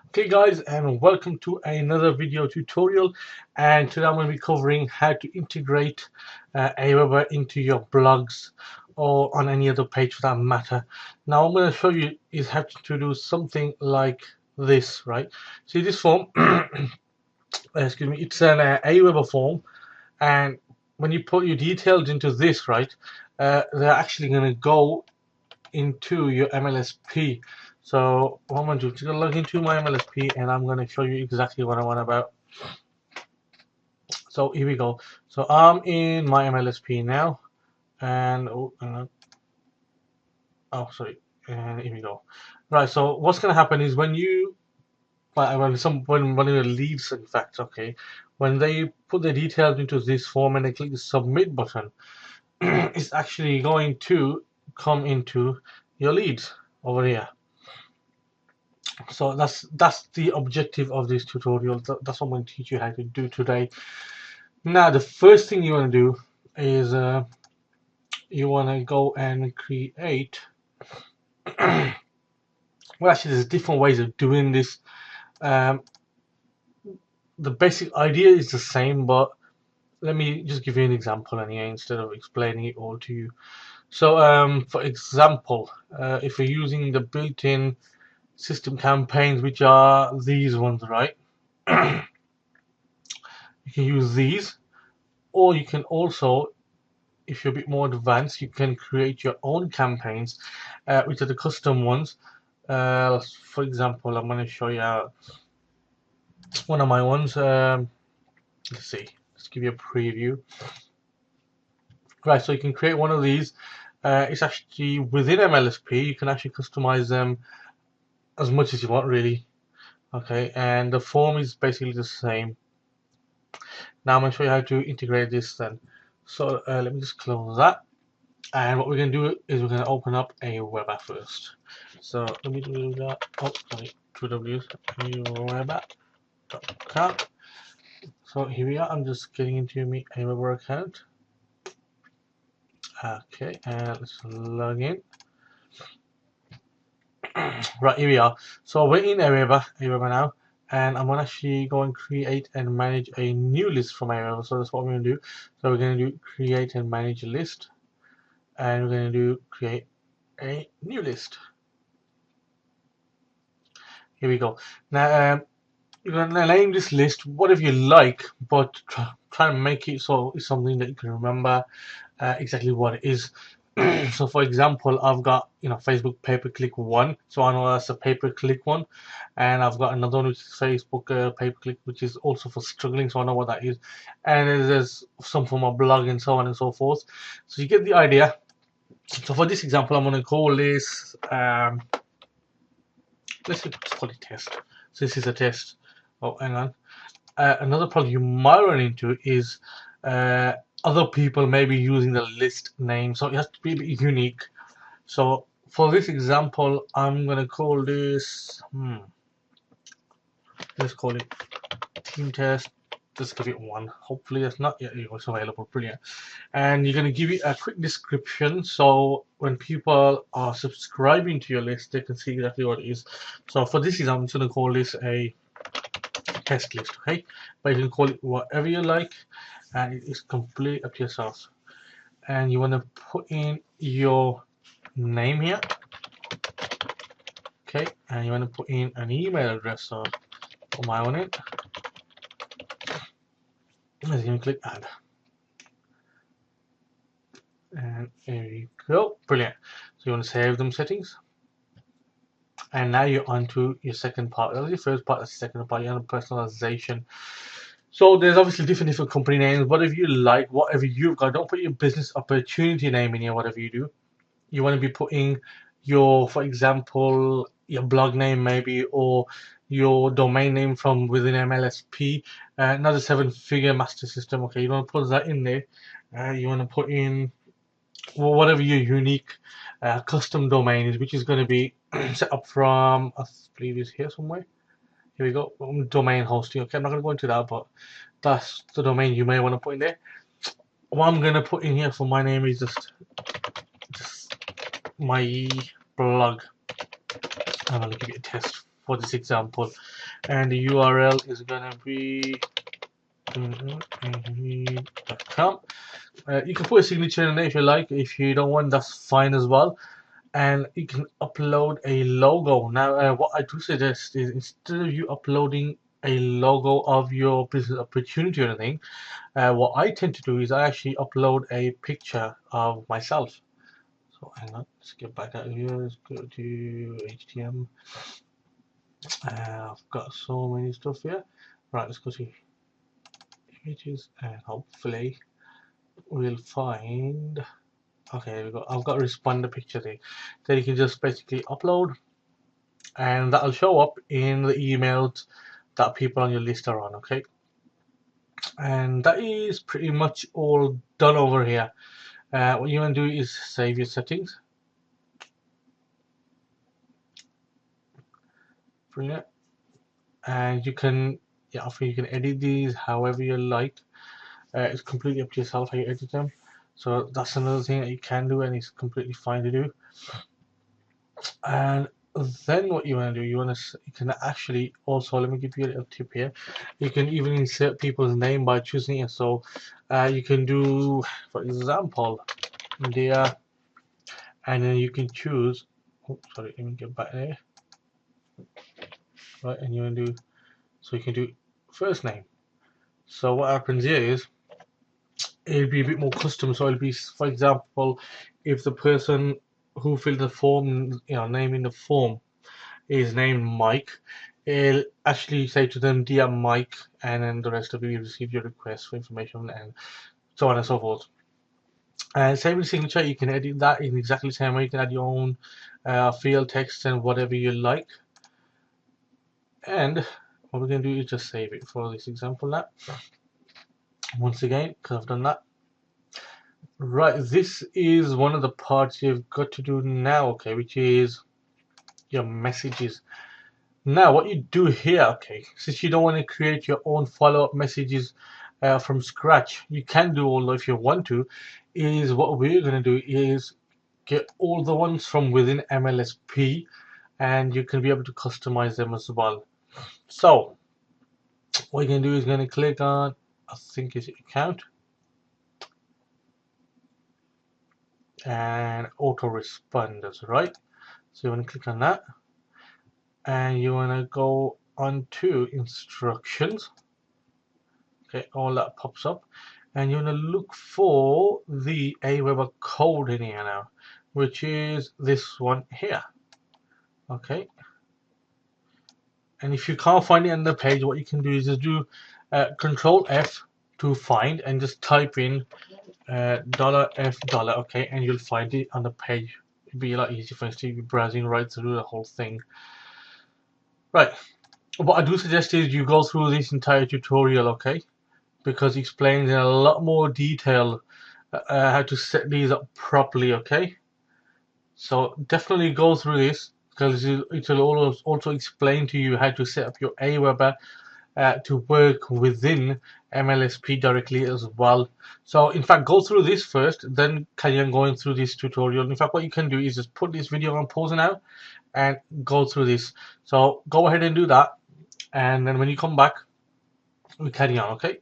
Okay guys, and welcome to another video tutorial, and today I'm going to be covering how to integrate AWeber into your blogs or on any other page for that matter. Now I'm going to show you is how to do something like this, right? See this form, excuse me, it's an AWeber form, and when you put your details into this, right, they're actually going to go into your MLSP. So what I'm going to do, I'm just going to log into my MLSP and I'm going to show you exactly what I want about. So here we go. So I'm in my MLSP now, and sorry, and here we go. Right. So what's going to happen is when you when one of your leads, in fact, okay, when they put the details into this form and they click the submit button, it's actually going to come into your leads over here. So that's the objective of this tutorial. That's what I'm going to teach you how to do today. Now the first thing you want to do is you want to go and create well, actually there's different ways of doing this. um, the basic idea is the same, but let me just give you an example anyway instead of explaining it all to you. So for example, if you're using the built-in system campaigns, which are these ones, right? You can use these, or you can also, if you're a bit more advanced, you can create your own campaigns, which are the custom ones. For example, I'm going to show you one of my ones. Let's see, let's give you a preview. Right, so you can create one of these. It's actually within MLSP. You can actually customize them as much as you want, really. Okay, and the form is basically the same. Now I'm going to show you how to integrate this then. So let me just close that. And what we're going to do is we're going to open up AWeber first. So let me do that. Oh, sorry, two W's. AWeber.com. So here we are. I'm just getting into my AWeber account. Okay, and let's log in. Right, here we are. So we're in AWeber now, and I'm gonna actually go and create and manage a new list from AWeber. So that's what we're gonna do. So we're gonna do create and manage a list, and we're gonna do create a new list. Here we go. Now you're gonna name this list whatever you like, but try and make it so it's something that you can remember exactly what it is. So for example, I've got Facebook pay-per-click one, so I know that's a pay-per-click one, and I've got another one which is Facebook pay-per-click, which is also for struggling, so I know what that is, and there's some for my blog and so on and so forth. So you get the idea. So for this example, I'm going to call this let's just call it test. So this is a test. Oh, hang on. Another problem you might run into is other people may be using the list name, so it has to be a bit unique. So for this example, I'm gonna call this. Let's call it team test. Just give it one. Hopefully that's not yet it's available. Brilliant. And you're gonna give it a quick description, so when people are subscribing to your list, they can see exactly what it is. So for this example, I'm just gonna call this a test list, okay? But you can call it whatever you like, and it is completely up to yourself. And you want to put in your name here, okay? And you want to put in an email address, so put my own in. And then you click add. And there you go, brilliant. So you want to save them settings. And now you're on to your second part. That was your first part, that's the second part. You're on personalization. So there's obviously different company names. Whatever you like, whatever you've got. Don't put your business opportunity name in here, whatever you do. You want to be putting your, for example, your blog name maybe, or your domain name from within MLSP, another 7-figure master system. Okay, you want to put that in there. You want to put in whatever your unique custom domain is, which is going to be set up from, I believe it's here somewhere. Here we go, domain hosting. Okay, I'm not going to go into that, but that's the domain you may want to put in there. What I'm going to put in here for my name is just my blog. I'm going to give it a test for this example, and the URL is gonna be .com. You can put a signature in there if you like. If you don't want, that's fine as well. And you can upload a logo. Now, what I do suggest is, instead of you uploading a logo of your business opportunity or anything, what I tend to do is I actually upload a picture of myself. So hang on, let's get back out of here. Let's go to HTML. I've got so many stuff here. Right, let's go to images, and hopefully we'll find. Okay, there we go. I've got a responder picture there. Then you can just basically upload, and that'll show up in the emails that people on your list are on. Okay, and that is pretty much all done over here. What you want to do is save your settings. Brilliant. And you can, yeah, you can edit these however you like. It's completely up to yourself how you edit them. So that's another thing that you can do, and it's completely fine to do. And then what you want to do, you can actually also, let me give you a little tip here. You can even insert people's name by choosing it. So you can do, for example, there, and then you can choose. Oh, sorry, let me get back there. Right, and you want to do, so you can do first name. So what happens here is, it'll be a bit more custom. So it'll be, for example, if the person who filled the form, name in the form is named Mike, it'll actually say to them, "Dear Mike," and then the rest of you receive your request for information, and so on and so forth. And same with signature, you can edit that in exactly the same way. You can add your own field text and whatever you like. And what we're going to do is just save it for this example now. Once again, because I've done that. Right, this is one of the parts you've got to do now, okay, which is your messages. Now, what you do here, okay, since you don't want to create your own follow-up messages from scratch, you can do all if you want to, is what we're going to do is get all the ones from within MLSP, and you can be able to customize them as well. So, what you're going to do is going to click on, I think it's account, and autoresponders, right? So you want to click on that, and you want to go on to instructions. Okay, all that pops up, and you want to look for the AWeber code in here now, which is this one here. Okay, and if you can't find it on the page, what you can do is just do Control F to find, and just type in $F$, okay, and you'll find it on the page. It'd be a lot easier for you to be browsing right through the whole thing. Right, what I do suggest is you go through this entire tutorial, okay, because it explains in a lot more detail how to set these up properly, okay. So definitely go through this, because it will also explain to you how to set up your AWeber to work within MLSP directly as well. So in fact, go through this first, then carry on going through this tutorial. In fact, what you can do is just put this video on pause now and go through this. So go ahead and do that, and then when you come back, we carry on, okay?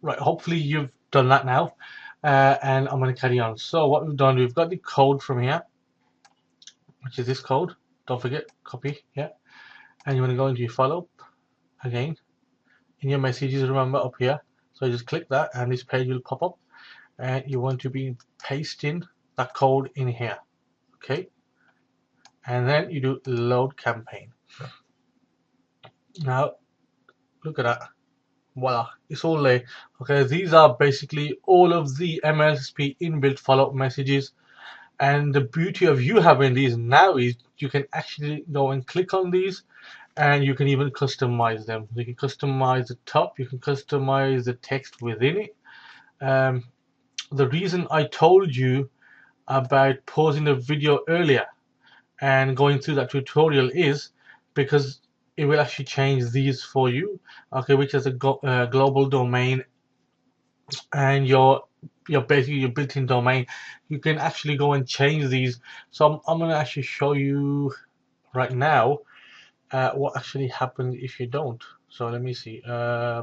Right, hopefully you've done that now, and I'm going to carry on. So what we've done, we've got the code from here, which is this code. Don't forget, copy, yeah. And you want to go into your follow again in your messages, remember, up here. So you just click that, and this page will pop up, and you want to be pasting that code in here, okay? And then you do load campaign. Now look at that, voila, it's all there. Okay, these are basically all of the MLSP inbuilt follow-up messages, and the beauty of you having these now is you can actually go and click on these, and you can even customize them. You can customize the top, you can customize the text within it. The reason I told you about pausing the video earlier and going through that tutorial is because it will actually change these for you, okay, which is a global domain, and your basically your built-in domain. You can actually go and change these. So I'm going to actually show you Right now, what actually happens if you don't? So let me see. I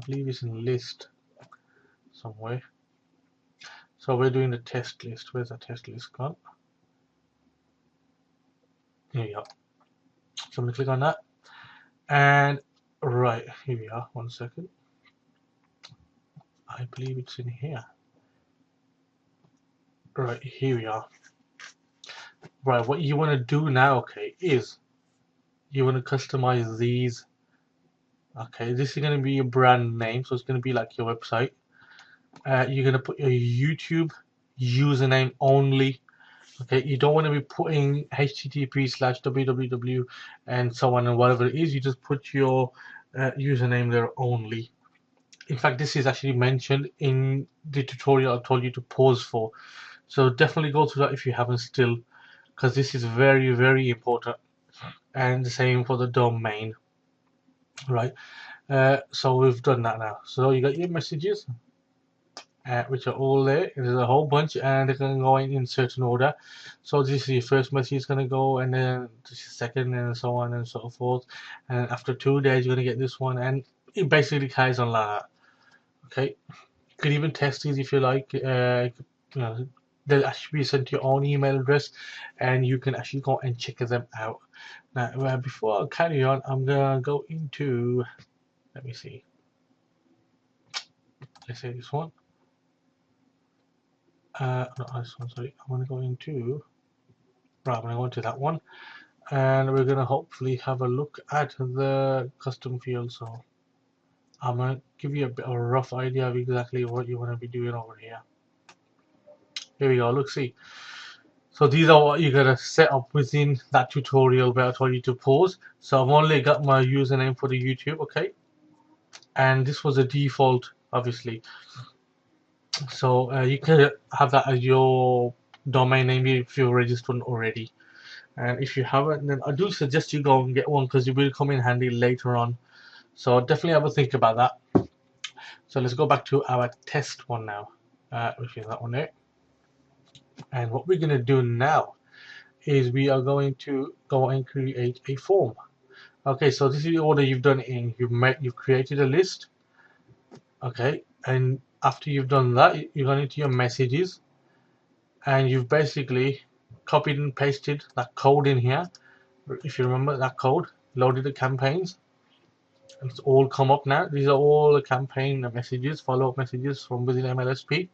believe it's in list somewhere. So we're doing the test list. Where's the test list gone? Here we are. So I'm gonna click on that, and right here we are. 1 second. I believe it's in here. Right here we are. Right, what you want to do now, okay, is you want to customize these. Okay, this is going to be your brand name, so it's going to be like your website. You're going to put your YouTube username only. Okay, you don't want to be putting http/www and so on and whatever it is. You just put your username there only. In fact, this is actually mentioned in the tutorial I told you to pause for. So definitely go through that if you haven't still, because this is very, very important. And the same for the domain, right? So we've done that now. So you got your messages, which are all there. There's a whole bunch, and they're going to go in certain order. So this is your first message is going to go, and then this is second, and so on and so forth. And after 2 days, you're going to get this one, and it basically carries on like that. Okay, you could even test these if you like. You know, they'll actually be sent to your own email address, and you can actually go and check them out. Now, before I carry on, I'm gonna go into. Let me see. Let's say this one. Not this one. Sorry, I'm gonna go into. Right, I'm gonna go into that one, and we're gonna hopefully have a look at the custom field. So I'm gonna give you a bit of a rough idea of exactly what you want to be doing over here. Here we go. Look, see. So these are what you're gonna set up within that tutorial where I told you to pause. So I've only got my username for the YouTube, okay? And this was a default, obviously. So you can have that as your domain name if you're registered already. And if you haven't, then I do suggest you go and get one because it will come in handy later on. So definitely have a think about that. So let's go back to our test one now, which is that one there. And what we're gonna do now is we are going to go and create a form. Okay, so this is the order you've done it in. You've created a list. Okay, and after you've done that, you're going into your messages, and you've basically copied and pasted that code in here. If you remember that code, loaded the campaigns, and it's all come up now. These are all the campaign messages, follow-up messages from within MLSP.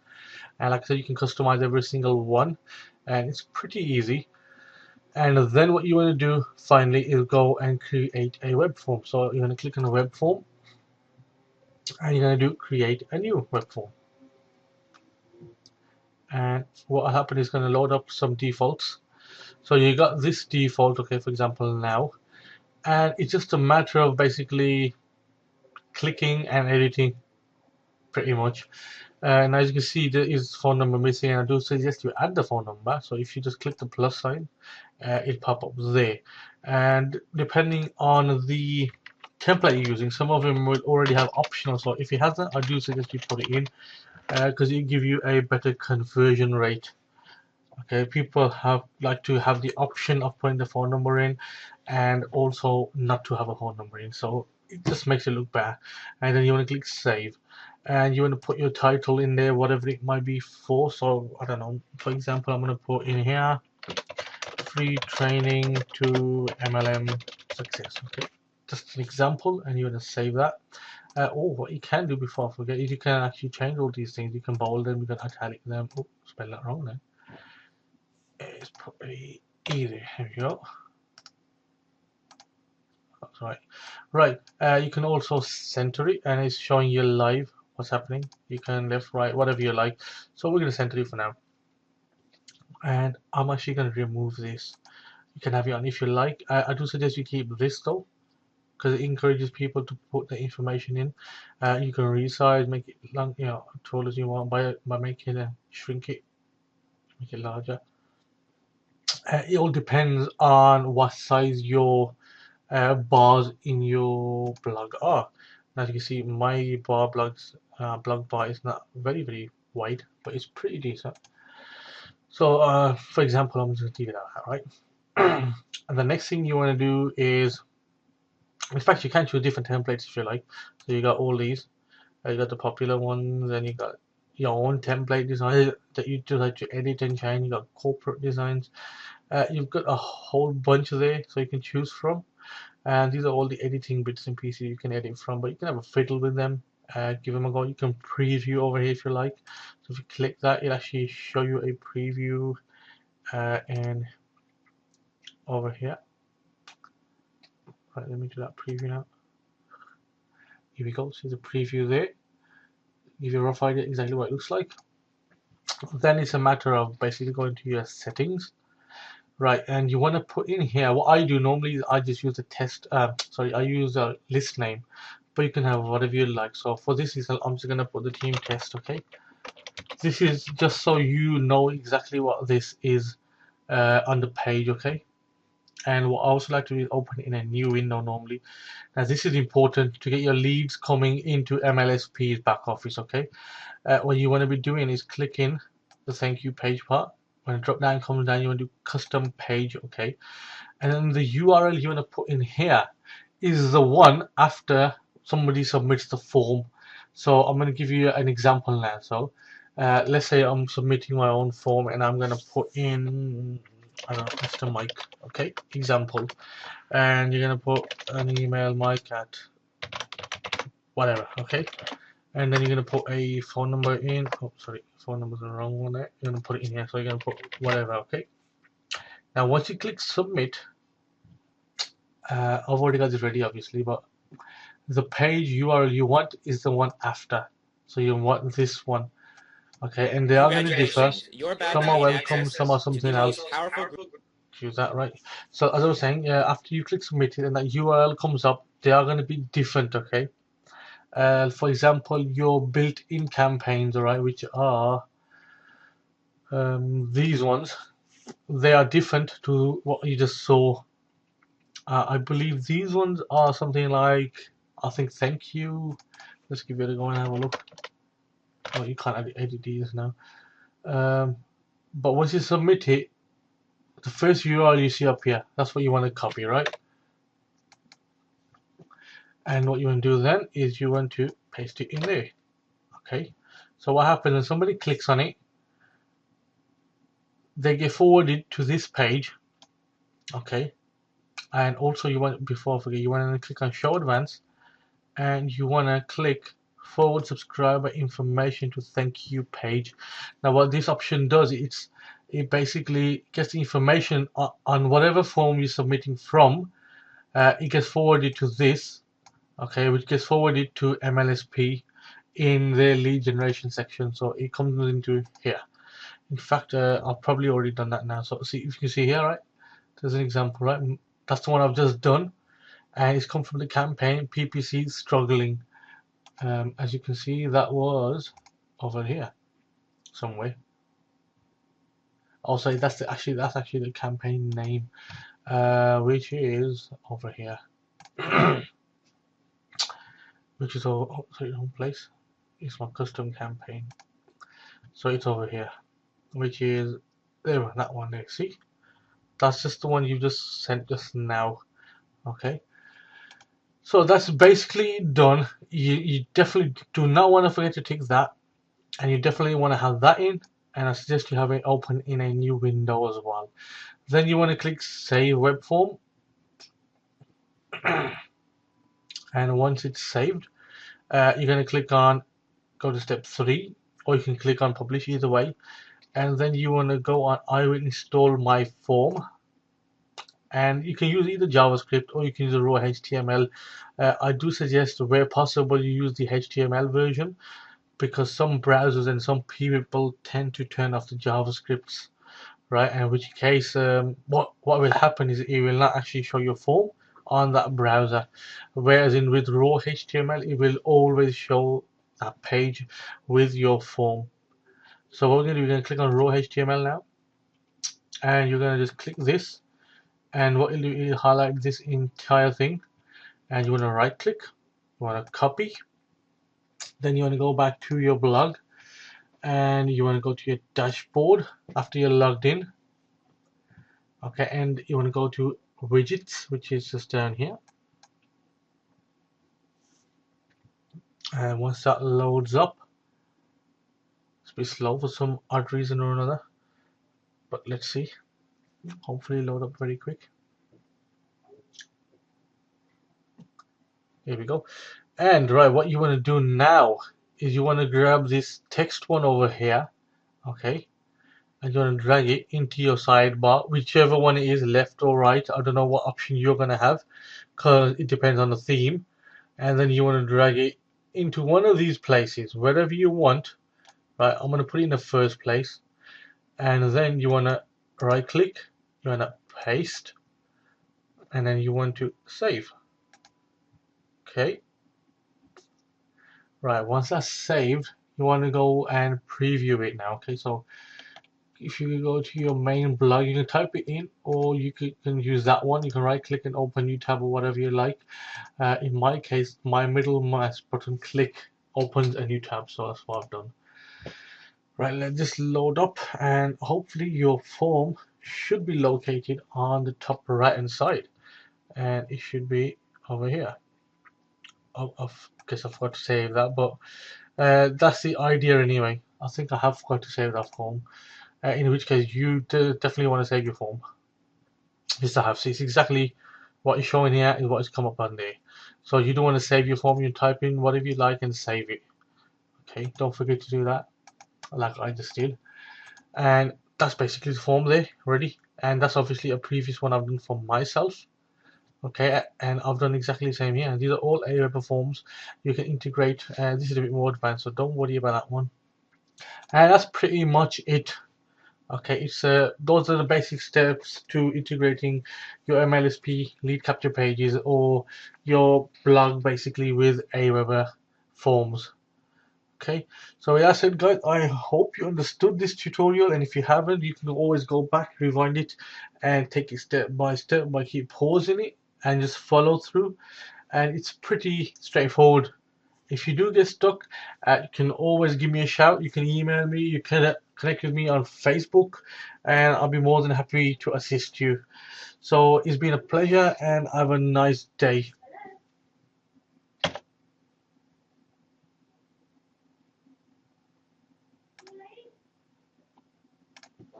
And like I said, you can customize every single one, and it's pretty easy. And then what you want to do finally is go and create a web form. So you're going to click on a web form, and you're going to do create a new web form. And what will happen is going to load up some defaults. So you got this default, okay, for example, now, and it's just a matter of basically clicking and editing pretty much. And as you can see, there is phone number missing, and I do suggest you add the phone number. So if you just click the plus sign, it'll pop up there. And depending on the template you're using, some of them will already have optional. So if it hasn't, I do suggest you put it in because it give you a better conversion rate. Okay, people like to have the option of putting the phone number in, and also not to have a phone number in. So it just makes it look better. And then you want to click save, and you want to put your title in there, whatever it might be for. So I don't know. For example, I'm going to put in here free training to MLM success. Okay, just an example, and you want to save that. What you can do before I forget is you can actually change all these things. You can bold them, you can italic them. Oh, spell that wrong then. It's probably easy. Here we go. That's right. Right. You can also center it, and it's showing you live what's happening. You can left, right, whatever you like. So we're going to center it for now. And I'm actually going to remove this. You can have it on if you like. I do suggest you keep this though, because it encourages people to put the information in. You can resize, make it long, tall as you want by making it shrink it, make it larger. It all depends on what size your bars in your blog are. As you can see, my blog bar is not very wide, but it's pretty decent. So, for example, I'm just gonna leave it at that, right? And the next thing you want to do is, in fact, you can choose different templates if you like. So you got all these. You got the popular ones, and you got your own template design that you just like to edit and change. You got corporate designs. You've got a whole bunch there, so you can choose from. And these are all the editing bits and pieces you can edit from, but you can have a fiddle with them. Give them a go. You can preview over here if you like. So if you click that, it'll actually show you a preview and over here. Right, let me do that preview now. Here we go. See the preview there. Give you a rough idea exactly what it looks like. Then it's a matter of basically going to your settings. Right, and you want to put in here, what I do normally is I just use a test, I use a list name, but you can have whatever you like. So for this, I'm just going to put the team test, okay? This is just so you know exactly what this is on the page, okay? And what I also like to do is open in a new window normally. Now this is important to get your leads coming into MLSP's back office, okay? What you want to be doing is clicking the thank you page part. When the drop down comes down, you want to do custom page, okay? And then the URL you want to put in here is the one after somebody submits the form. So I'm going to give you an example now. So let's say I'm submitting my own form and I'm going to put in, I don't know, Mr. Mike, okay, example. And you're going to put an email, Mike at whatever, okay? And then you're going to put a phone number in. Oh, sorry, phone number's the wrong one there. You're going to put it in here. So you're going to put whatever, okay? Now, once you click submit, I've already got this ready, obviously, but the page URL you want is the one after. So you want this one, okay? And they are going to differ. Some are welcome, some are something else. Choose that, right? So as I was saying, after you click submit it and that URL comes up, they are going to be different, okay? For example, your built-in campaigns, all right, which are these ones, they are different to what you just saw. I believe these ones are something like, I think, thank you. Let's give it a go and have a look. Oh, you can't edit these now. But once you submit it, the first URL you see up here, that's what you want to copy, right? And what you want to do then is you want to paste it in there. Okay. So what happens when somebody clicks on it, they get forwarded to this page. Okay. And also you want, before I forget, you want to click on show advance and you want to click forward subscriber information to thank you page. Now what this option does, it basically gets the information on whatever form you're submitting from. It gets forwarded to this, okay, which gets forwarded to MLSP in their lead generation section. So it comes into here. In fact, I've probably already done that now. So see, if you can see here, right, there's an example, right? That's the one I've just done, and it's come from the campaign PPC struggling. As you can see, that was over here somewhere. Also, that's actually the campaign name, which is over here, which is over. Oh, sorry, home place. It's my custom campaign, so it's over here, which is there. That one there. See, that's just the one you just sent just now. Okay. So that's basically done. You definitely do not want to forget to tick that, and you definitely want to have that in, and I suggest you have it open in a new window as well. Then you want to click save web form, and once it's saved, you're going to click on go to step 3, or you can click on publish, either way, and then you want to go on I will install my form, and you can use either JavaScript or you can use a raw HTML. I do suggest where possible you use the HTML version, because some browsers and some people tend to turn off the JavaScripts, right? In which case, what will happen is it will not actually show your form on that browser, whereas with raw HTML it will always show that page with your form. So what we're going to do, we're going to click on raw HTML now, and you're going to just click this, and what you'll do is highlight this entire thing, and you want to right click, you want to copy, then you want to go back to your blog, and you want to go to your dashboard after you're logged in, Okay, and you want to go to widgets, which is just down here. And once that loads up, it's a bit slow for some odd reason or another, but let's see. Hopefully load up very quick. Here we go. And right, what you want to do now is you want to grab this text one over here, okay, and you want to drag it into your sidebar, whichever one it is, left or right. I don't know what option you're going to have because it depends on the theme. And then you want to drag it into one of these places, wherever you want. Right, I'm going to put it in the first place, and then you want to right click, you want to paste, and then you want to save. Okay, right, once that's saved, you want to go and preview it now. Okay, so if you go to your main blog, you can type it in, or you can use that one. You can right click and open new tab or whatever you like. In my case, my middle mouse button click opens a new tab, so that's what I've done. Right, let this load up, and hopefully your form should be located on the top right hand side, and it should be over here. Oh, I guess I forgot to save that, but that's the idea anyway. I think I have forgot to save that form, in which case you definitely want to save your form. Yes, I have. So it's exactly what you're showing here is what is come up on there. So you don't want to save your form, you type in whatever you like and save it. Okay, don't forget to do that, like I just did. And that's basically the form there, ready. And that's obviously a previous one I've done for myself. Okay, and I've done exactly the same here. These are all AWeber forms you can integrate, and this is a bit more advanced, so don't worry about that one. And that's pretty much it. Okay, it's those are the basic steps to integrating your MLSP lead capture pages or your blog basically with AWeber forms. Okay, so with that said, guys, I hope you understood this tutorial, and if you haven't, you can always go back, rewind it, and take it step by step by keep pausing it and just follow through. And it's pretty straightforward. If you do get stuck, you can always give me a shout. You can email me. You can connect with me on Facebook, and I'll be more than happy to assist you. So it's been a pleasure, and have a nice day.